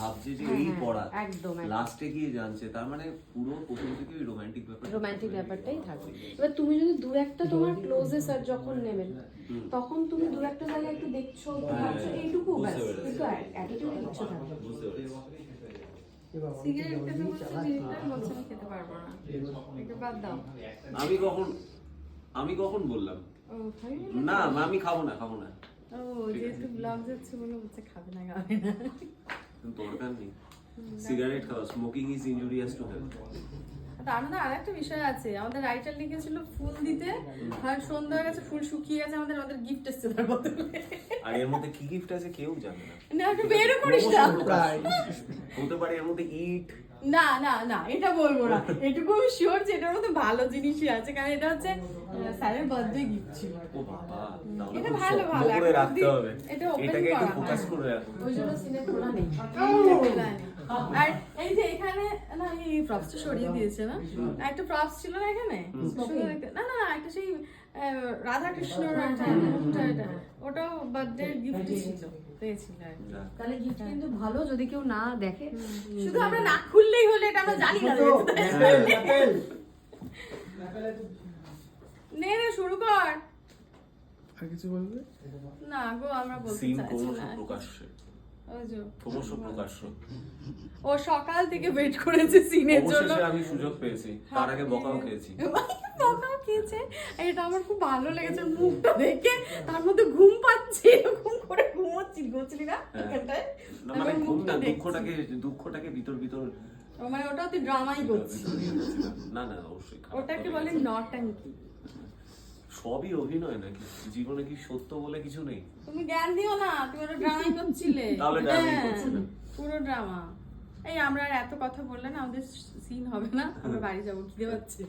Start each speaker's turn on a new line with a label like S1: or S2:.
S1: ভাবছে যে এই পড়া
S2: একদম
S1: লাস্টে গিয়ে জানছে, তার মানে পুরো প্রথম থেকে
S2: রোমান্টিক ব্যাপারটাই থাকবে। এবার তুমি যদি দু একটা তোমার ক্লোজে স্যার যখন নেবেন, তখন তুমি দু একটা জায়গায় একটু দেখছো, ভাবছো এইটুকু ব্যাস, কিন্তু অ্যাটিটিউড কিচ্ছু থাকবে।
S3: সিগারেটটা তো বলছে বিড়িটা বলছে আমি খেতে পারবো না, একটু বাদ দাও।
S1: আমি কখন বললাম
S3: ও খাবি
S1: না আমি খাবো না
S3: ও যেহেতু ব্লগ যাচ্ছে বলে বলছে খাবে না খাবে না।
S1: দরকার নেই সিগারেট খাওয়া, smoking is injurious to health.
S3: তার মধ্যে আরেকটা বিষয় আছে, আমাদের রাইটার লিখেছিল ফুল দিতে, আর সন্ধ্যা হয়ে গেছে, ফুল শুকিয়ে গেছে, আমাদের গিফট এসেছে তার বদলে।
S1: আর এর মধ্যে কি গিফট আছে কেউ জানে না।
S3: না একটু বেরও করিস না।
S1: হতে পারে এর মধ্যে ইট।
S3: না না না এটা বলবো না, এটুকু আমি শিওর যে এটার মধ্যে ভালো জিনিসই আছে, কারণ এটা হচ্ছে স্যারের বার্থডে গিফট ছিল।
S1: ও বাবা,
S3: এটা ভালো ভালো
S1: করে রাখতে হবে,
S3: এটা ওপেন
S1: এটাকে একটু
S3: করা
S1: ফোকাস করে রাখো।
S2: ওই জন্য সিনে খোলা নেই।
S3: আর এই যে এখানে না এই প্রপসটা সরিয়ে দিয়েছে না, একটা প্রপস ছিল না এখানে, না না একটা সেই রাধা কৃষ্ণর একটা মুখটা, এটা ওটাও বার্থডে গিফট ছিল, পেয়েছিল।
S2: তাহলে গিফট কিন্তু ভালো, যদি কেউ না দেখে
S3: শুধু আমরা না খুললেই হলো, এটা আমরা জানি না। নে রে শুরু কর।
S4: আর কিছু বলবে
S3: না গো আমরা বলতে
S1: সিন
S3: চাইছি
S1: ক্রমশ
S3: না।
S1: প্রকাশ্যে,
S3: ওই যে
S1: ক্রমশ প্রকাশ্য।
S3: ও সকাল থেকে ওয়েট করেছে সিনের জন্য।
S1: অবশেষে আমি সুযোগ পেয়েছি, তার আগে বকাও খেয়েছি।
S3: বকাও খেয়েছে, এটা আমার খুব ভালো লেগেছে মুখটা দেখে, তার মধ্যে ঘুম পাচ্ছে, এরকম করে ঘুমোচ্ছিলি না এখানটায়।
S1: না মানে ঘুমটা, দুঃখটাকে ভিতর
S3: মানে ওটা তুই ড্রামাই করছিস।
S1: না অবশ্যই
S3: ওটাকে বলে নটাঙ্কি।
S1: সবই অভিনয় নাকি? জীবনে কি সত্য বলে কিছু নেই?
S3: তুমি জ্ঞান দিও না, তুমি ওটা ড্রামাই করছিলে।
S1: তাহলে ড্রামাই করছিলাম।
S3: পুরো ড্রামা। এই আমরা আর এত কথা বললে না, আমাদের সিন হবে না, আমরা বাড়ি যাবো, খিদে পাচ্ছে।